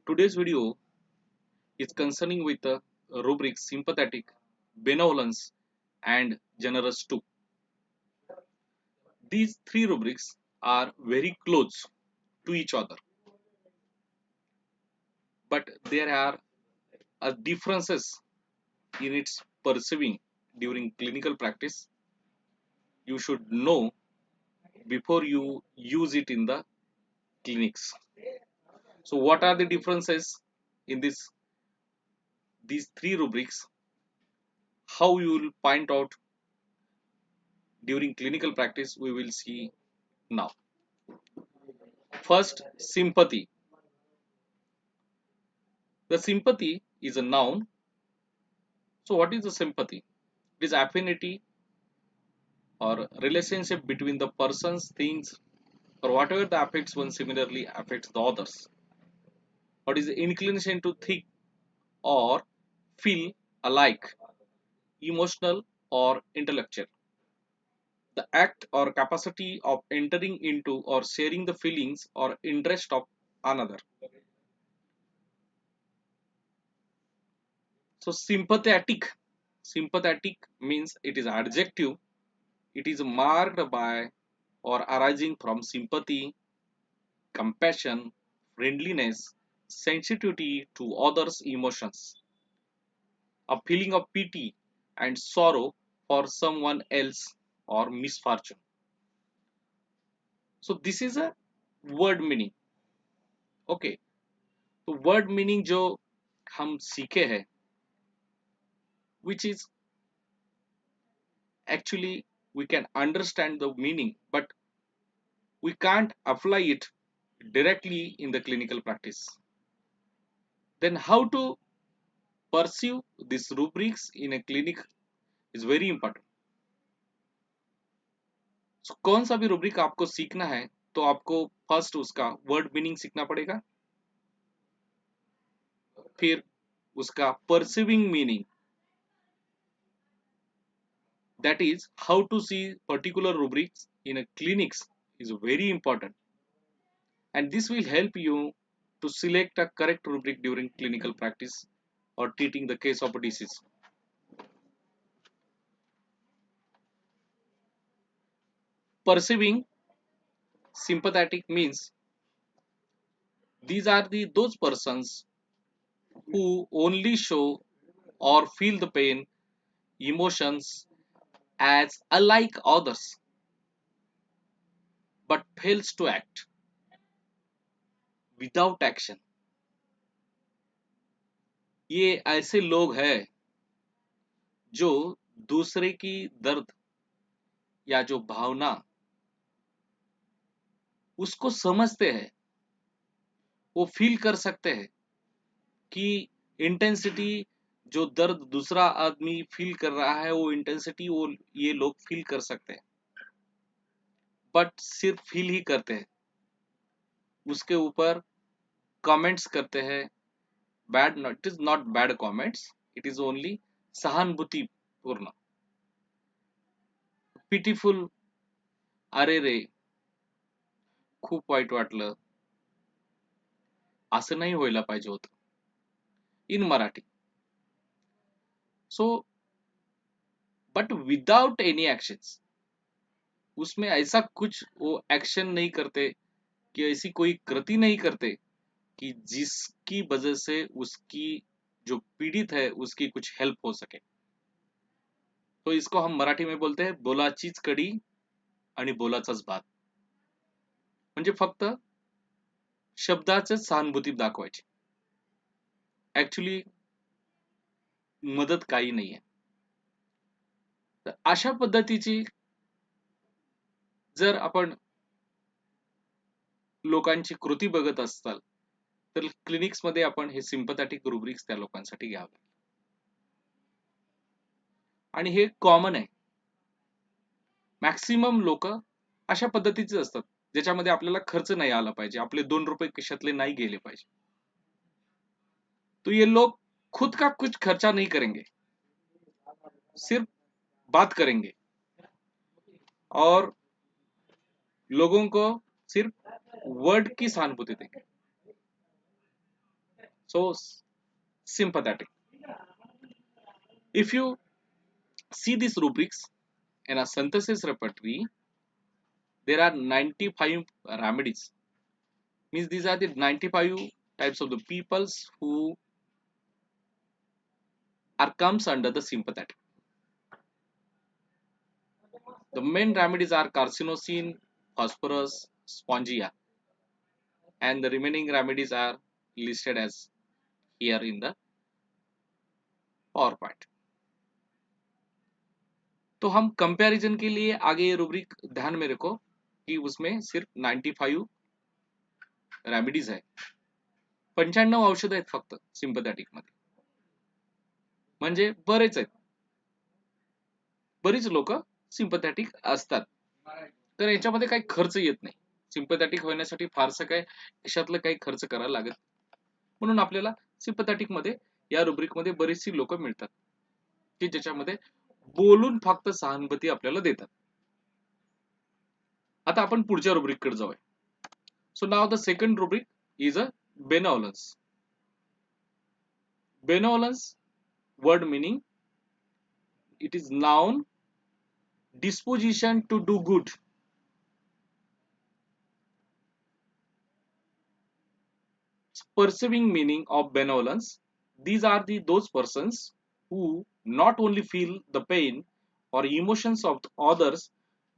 Today's video is concerning with the rubric sympathetic, benevolence, and generous too. These three rubrics are very close to each other, but there are differences in its perceiving during clinical practice. You should know before you use it in the clinics. So, what are the differences in these three rubrics? How you will find out during clinical practice? We will see now. First, sympathy. The sympathy is a noun. So, what is the sympathy? It is affinity or relationship between the persons, things, or whatever that affects one similarly affects the others. What is the inclination to think or feel alike, emotional or intellectual? The act or capacity of entering into or sharing the feelings or interest of another. So, sympathetic. Sympathetic means it is adjective. It is marked by or arising from sympathy, compassion, friendliness, sensitivity to others' emotions, a feeling of pity and sorrow for someone else or misfortune. So this is a word meaning. Okay, तो word meaning जो हम सीखे हैं, which is actually we can understand the meaning, but we can't apply it directly in the clinical practice. Then how to pursue these rubrics in a clinic is very important. So, कौन सा भी rubric आपको सीखना है तो आपको first उसका word meaning सीखना पड़ेगा, फिर उसका perceiving meaning, that is how to see particular rubrics in a clinics is very important, and this will help you to select a correct rubric during clinical practice or treating the case of a disease. Perceiving sympathetic means these are those persons who only show or feel the pain, emotions as alike others, but fails to act without action. ये ऐसे लोग हैं जो दूसरे की दर्द या जो भावना उसको समझते हैं, वो फील कर सकते हैं कि इंटेंसिटी जो दर्द दूसरा आदमी फील कर रहा है वो इंटेंसिटी वो ये लोग फील कर सकते हैं, बट सिर्फ फील ही करते हैं, उसके ऊपर कमेंट्स करते हैं. Bad, it is not bad comments, it is only सहानुभूति पूर्ण, पिटीफुल, अरे रे खूप वाईट वाटलं, असं नाही व्हायला पाहिजे होतं, in Marathi. So but without any actions, उसमें ऐसा कुछ वो एक्शन नहीं करते कि ऐसी कोई कृति नहीं करते कि जिसकी वजह से उसकी जो पीड़ित है उसकी कुछ हेल्प हो सके. तो इसको हम मराठी में बोलते हैं बोलाचीच कडी आणि बोलाचाच भात. म्हणजे फक्त शब्दाचेच सहानुभूती दाखवायची, ऍक्च्युली मदत काही नाहीये. तर अशा पद्धतीची जर आपण लोकांची कृती बघत असाल तर क्लिनिक्स मध्ये आपण हे सिम्पॅथेटिक रुब्रिक्स त्या लोकांसाठी घ्यावे, आणि हे कॉमन आहे. मॅक्सिमम लोक अशा पद्धतीचे असतात ज्याच्यामध्ये आपल्याला खर्च नाही आला पाहिजे, आपले 2 रुपये खिशातले नाही गेले पाहिजे. तो ये लोग खुद का कुछ खर्चा नहीं करेंगे, सिर्फ बात करेंगे और लोगों को सिर्फ वर्ड की सहानुभूति देंगे. So sympathetic. If you see these rubrics in a synthesis repertory, there are 95 remedies. Means these are the 95 types of the peoples who are comes under the sympathetic. The main remedies are carcinosin, phosphorus, spongia, and the remaining remedies are listed as here in the PowerPoint. तो हम comparison के लिए आगे ये rubric ध्यान में रखो कि उसमें सिर्फ 95 रेमेडीज है, 95 औषध आहेत फक्त सिंपथॅटिक मध्ये. म्हणजे बरेच आहेत, बरीच लोक सिंपथॅटिक असतात, तर याच्यामध्ये काही खर्च येत नाही. सिंपथॅटिक होण्यासाठी फारसं काय खिशातलं काही खर्च करायला लागत, म्हणून आपल्याला सिंपथॅटिक मध्ये या रुब्रिक मध्ये बरीचशी लोक मिळतात की ज्याच्यामध्ये बोलून फक्त सहानुभूती आपल्याला देतात. आता आपण पुढच्या रुब्रिक कडे जाऊया. So now the second rubric is a benevolence. Benevolence word meaning, it is noun, disposition to do good. Perceiving meaning of benevolence, these are those persons who not only feel the pain or emotions of others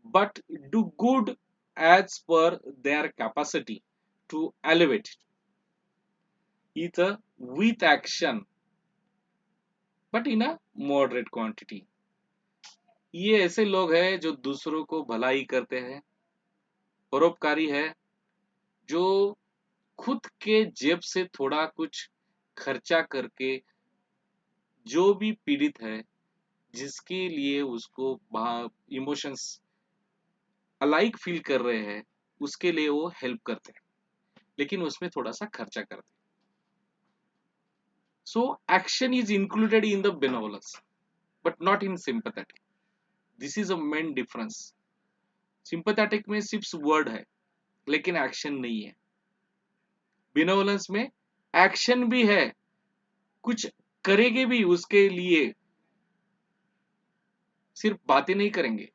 but do good as per their capacity to elevate it. It's a with action but in a moderate quantity. ये ऐसे लोग हैं जो दूसरों को भलाई करते हैं, परोपकारी है, जो खुद के जेब से थोड़ा कुछ खर्चा करके जो भी पीड़ित है, जिसके लिए उसको इमोशंस अलाइक फील कर रहे हैं, उसके लिए वो हेल्प करते हैं, लेकिन उसमें थोड़ा सा खर्चा करते हैं. So action is included in the benevolence but not in sympathetic. This is a main difference. Sympathetic में सिर्फ वर्ड है लेकिन एक्शन नहीं है. बेनेवोलेंस में एक्शन भी है, कुछ करेंगे भी उसके लिए, सिर्फ बातें नहीं करेंगे.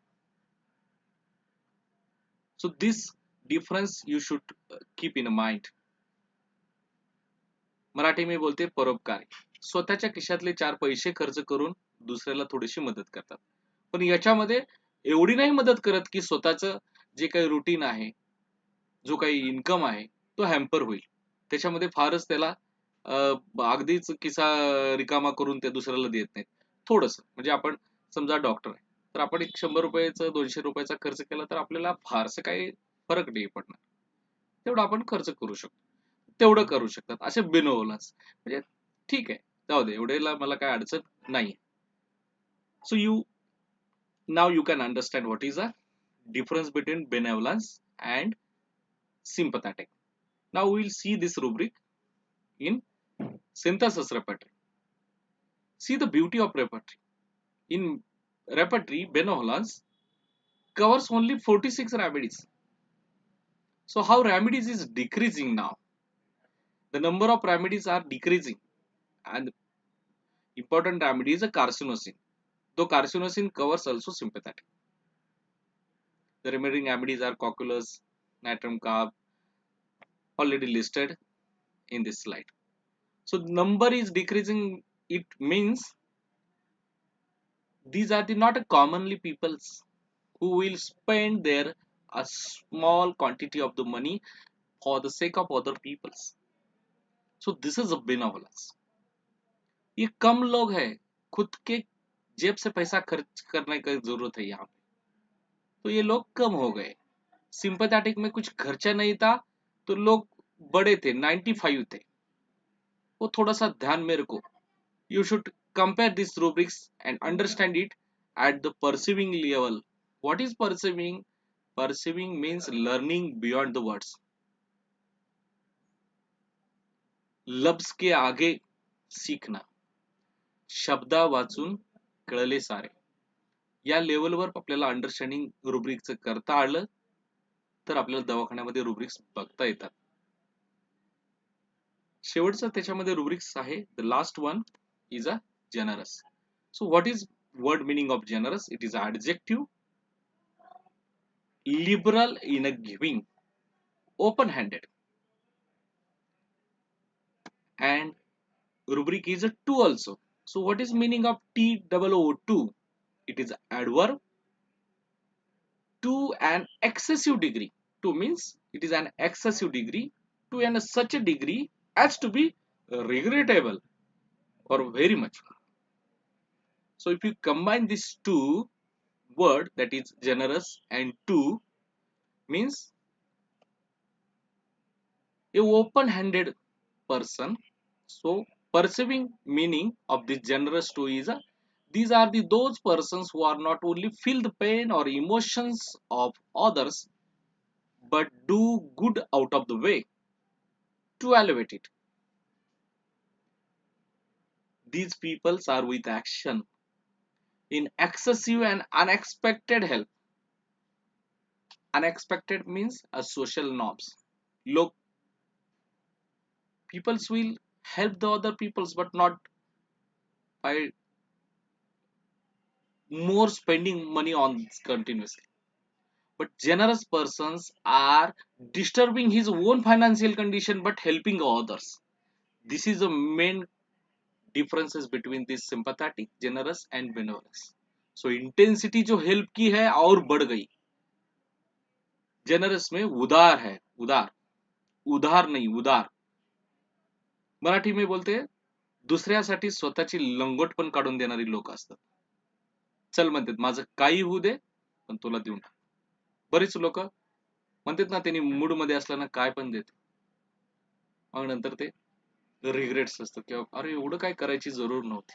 So this difference you should keep in mind. Marathi में बोलते परोपकारी. स्वतःच्या खिशातले 4 पैसे खर्च करून दुसऱ्याला थोडीशी मदत करतात, पण याच्यामध्ये एवढी नाही मदत करत की स्वतःचं जे काही रुटीन आहे, जो काही इन्कम आहे तो हॅम्पर होईल. त्याच्यामध्ये फारच त्याला अगदीच किस्सा रिकामा करून ते दुसऱ्याला देत नाहीत. थोडंसं म्हणजे आपण समजा डॉक्टर आहे, तर आपण एक 100 रुपयाचा 200 रुपयाचा खर्च केला तर आपल्याला फारसं काही फरक नाही पडणार. तेवढा आपण खर्च करू शकतो, तेवढं करू शकतात असे बेनेवोलेंस. म्हणजे ठीक आहे, जाऊ दे, एवढेला मला काय अडचण नाही. सो now you can understand what is a difference between benevolence and sympathetic. Now we will see this rubric in synthesis repertory. See the beauty of repertory. In repertory, benevolence covers only 46 remedies. So how remedies is decreasing now? The number of remedies are decreasing, and important remedy is a carcinosin. Though carcinosin covers also sympathetic. The remaining remedies are calculus, natrium carb, already listed in this slide. So number is decreasing. It means these are the not commonly peoples who will spend their a small quantity of the money for the sake of other peoples. So this is a benevolence. ये कम लोग हैं, खुद के जेब से पैसा खर्च करने की जरूरत है यहाँ पे, तो ये लोग कम हो गए. सिंपैथेटिक में कुछ खर्चा नहीं था तो लोग बड़े थे, 95 थे. वो थोड़ा सा ध्यान में रखो. You should compare these rubrics and understand it at the perceiving level. What is perceiving? Perceiving means learning beyond the words. लफ्ज के आगे सीखना, शब्दा वाचून कळले सारे. या लेवलवर आपल्याला अंडरस्टँडिंग रुब्रिकचं करता आलं तर आपल्याला दवाखान्यामध्ये रुब्रिक्स बघता येतात. शेवटचं त्याच्यामध्ये रुब्रिक्स आहे. The last one is a generous. So what is word meaning of generous? It is adjective, liberal in a giving, open-handed, and rubric is a two also. So what is meaning of TOO2? It is adverb to an excessive degree. To means it is an excessive degree to an such a degree as to be regrettable or very much. So if you combine these two word, that is generous and two, means a open-handed person. So perceiving meaning of this generous two is these are those persons who are not only feel the pain or emotions of others but do good out of the way to elevate it. These peoples are with action in excessive and unexpected help. Unexpected means a social norms. Look, peoples will help the other peoples but not by more spending money on continuously. But generous persons are disturbing his own financial condition but helping others. This is the main differences between this sympathetic, generous and benevolence. So intensity जो help की है और बढ़ गई. Generous में उदार है, उदार, उधार नहीं, उदार. मराठी में बोलते हैं दुसऱ्यासाठी स्वतःची लंगोट पण काढून देणारी लोक असतात. चल म्हणतात माझं काही होऊ दे पण तुला देऊन टाक. बरीच लोक म्हणतात ना त्यांनी मूड मध्ये असला ना काय पण देत, मग नंतर ते रिग्रेट्स असतं किंवा अरे एवढं काय करायची जरूर नव्हती.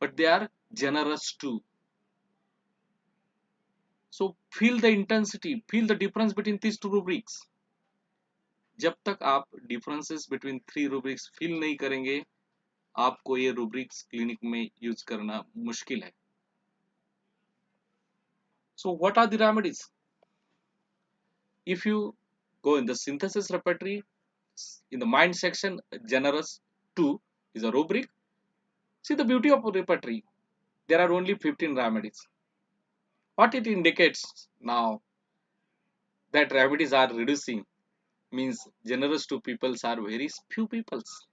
But they are generous too. So feel the intensity, feel the difference between these two rubrics. जब तक आप differences between three rubrics feel नहीं करेंगे, आपको ये rubrics क्लिनिक में यूज करना मुश्किल है. So what are the remedies? If you go in the synthesis repertory, in the mind section, generous 2 is a rubric. See the beauty of repertory. There are only 15 remedies. What it indicates now that remedies are reducing means generous to peoples are very few peoples.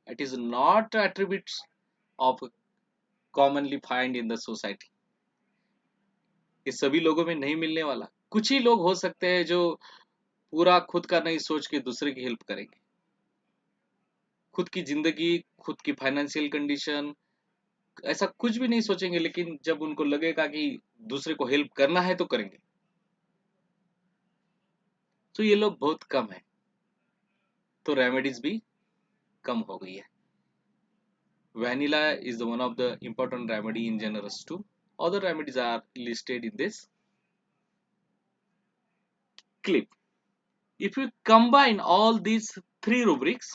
It is not attributes of commonly find in the society. ये सभी लोगों में नहीं मिलने वाला. कुछ ही लोग हो सकते हैं जो पूरा खुद का नहीं सोच के दूसरे की हेल्प करेंगे. खुद की जिंदगी, खुद की फाइनेंशियल कंडीशन, ऐसा कुछ भी नहीं सोचेंगे, लेकिन जब उनको लगेगा कि दूसरे को हेल्प करना है तो करेंगे. तो ये लोग बहुत कम है, तो रेमेडीज भी कम हो गई है. Vanilla is the one of the important remedy in generous too. Other remedies are listed in this clip. If you combine all these three rubrics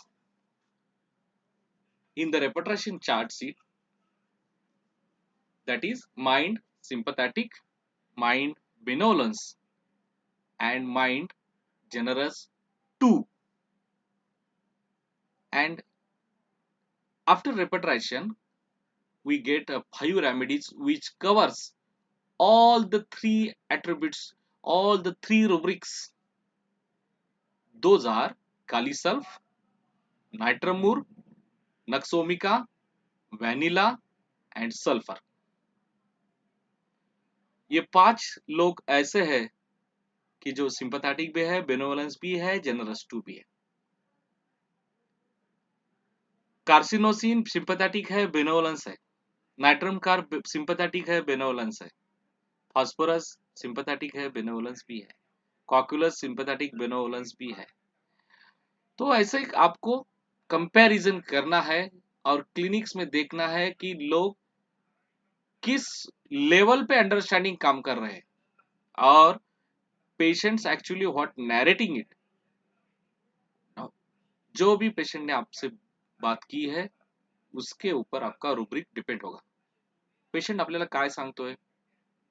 in the repetition chart sheet, that is mind sympathetic, mind benevolence, and mind generous too, and after repetition we get 5 remedies which covers all the three attributes, all the three rubrics. Those are Kali Self, Nitramur, Naxomica, Vanilla and Sulfur. ये 5 लोग ऐसे हैं कि जो sympathetic भी है, benevolence भी है, जनरस टू भी है. कार्सिनोसिन सिंपैथेटिक है, बेनेवोलेंस है. नाइट्रम कार्ब सिंपैथेटिक है, बेनेवोलेंस है. फास्फोरस सिंपैथेटिक है, बेनेवोलेंस भी है. कॉक्युलस सिंपैथेटिक, बेनेवोलेंस भी है. तो ऐसे आपको कंपैरिजन करना है और क्लिनिक्स में देखना है कि लोग किस लेवल पे अंडरस्टैंडिंग काम कर रहे हैं और पेशेंट्स एक्चुअली व्हाट नैरेटिंग इट. जो भी पेशेंट ने आपसे बात की है उसके ऊपर आपका रुब्रिक डिपेंड होगा. पेशंट आपल्याला काय सांगतोय,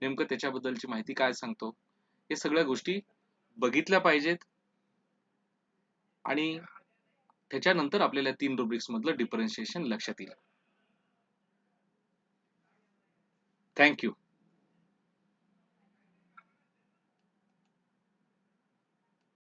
नेमकं त्याच्याबद्दलची माहिती काय सांगतो, हे सगळ्या गोष्टी बघितल्या पाहिजेत आणि त्याच्यानंतर आपल्याला 3 रुब्रिक्स मधलं डिफरन्शिएशन लक्षात येईल. Thank you.